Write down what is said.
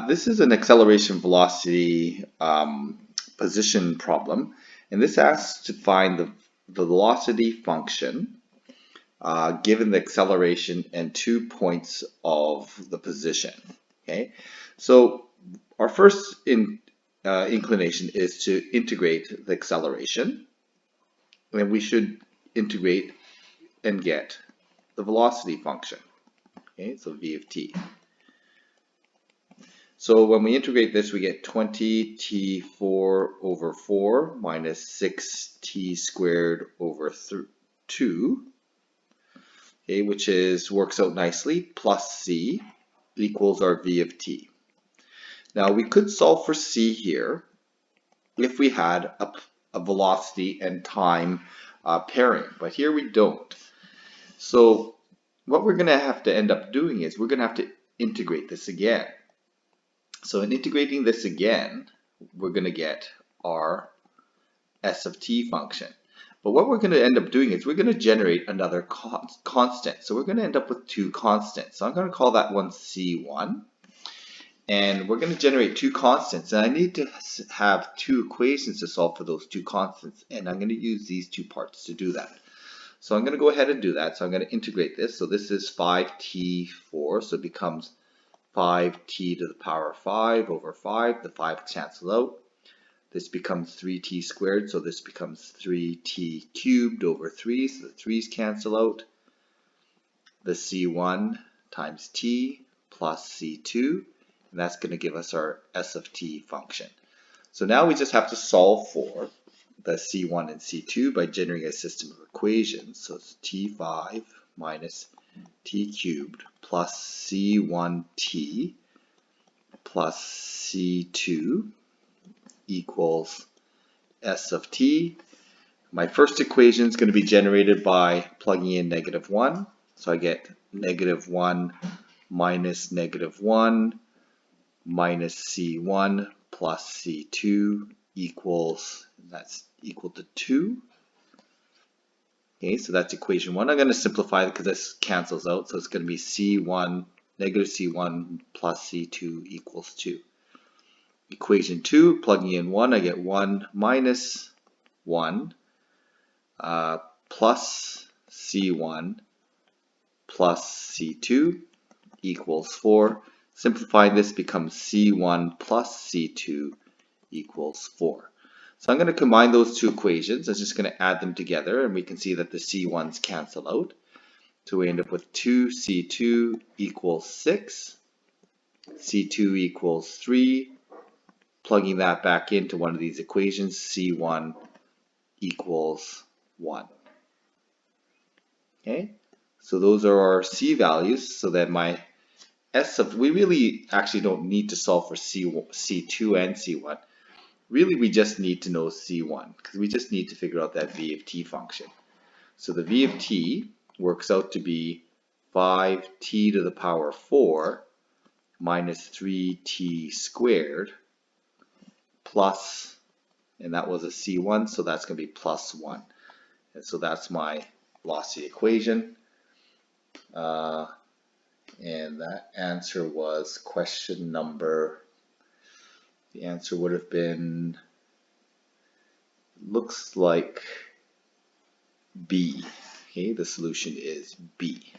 This is an acceleration velocity position problem, and this asks to find the velocity function given the acceleration and 2 points of the position. Okay, so our first inclination is to integrate the acceleration, and we should integrate and get the velocity function. Okay, so v of t. So when we integrate this, we get 20t4 over 4 minus 6t squared over 2, okay, which works out nicely, plus c equals our v of t. Now we could solve for c here if we had a velocity and time pairing, but here we don't. So what we're going to have to end up doing is we're going to have to integrate this again. So in integrating this again, we're going to get our s of t function. But what we're going to end up doing is we're going to generate another constant. So we're going to end up with two constants. So I'm going to call that one c1. And we're going to generate two constants. And I need to have two equations to solve for those two constants. And I'm going to use these two parts to do that. So I'm going to go ahead and do that. So I'm going to integrate this. So this is 5t4. So it becomes 5t to the power 5 over 5. The 5 cancel out. This becomes 3t squared. So this becomes 3t cubed over 3. So the 3's cancel out. The c1 times t plus c2. And that's going to give us our s of t function. So now we just have to solve for the c1 and c2 by generating a system of equations. So it's t5 minus t cubed plus c1t plus c2 equals s of t. My first equation is going to be generated by plugging in -1. So I get -1 minus -1 minus c1 plus c2 equals, that's equal to 2. Okay, so that's equation 1. I'm going to simplify it because this cancels out. So it's going to be c1, negative c1 plus c2 equals 2. Equation 2, plugging in 1, I get 1 minus 1 plus c1 plus c2 equals 4. Simplifying this becomes c1 plus c2 equals 4. So I'm going to combine those two equations. I'm just going to add them together, and we can see that the c1's cancel out. So we end up with 2c2 equals 6, c2 equals 3. Plugging that back into one of these equations, c1 equals 1. Okay, so those are our c values. So that my s of, we really actually don't need to solve for c2 and c1. Really, we just need to know c1 because we just need to figure out that v of t function. So the v of t works out to be 5t to the power 4 minus 3t squared plus, and that was a c1, so that's going to be plus 1. And so that's my velocity equation. And that answer was question number, the answer would have been, looks like B. Okay, the solution is B.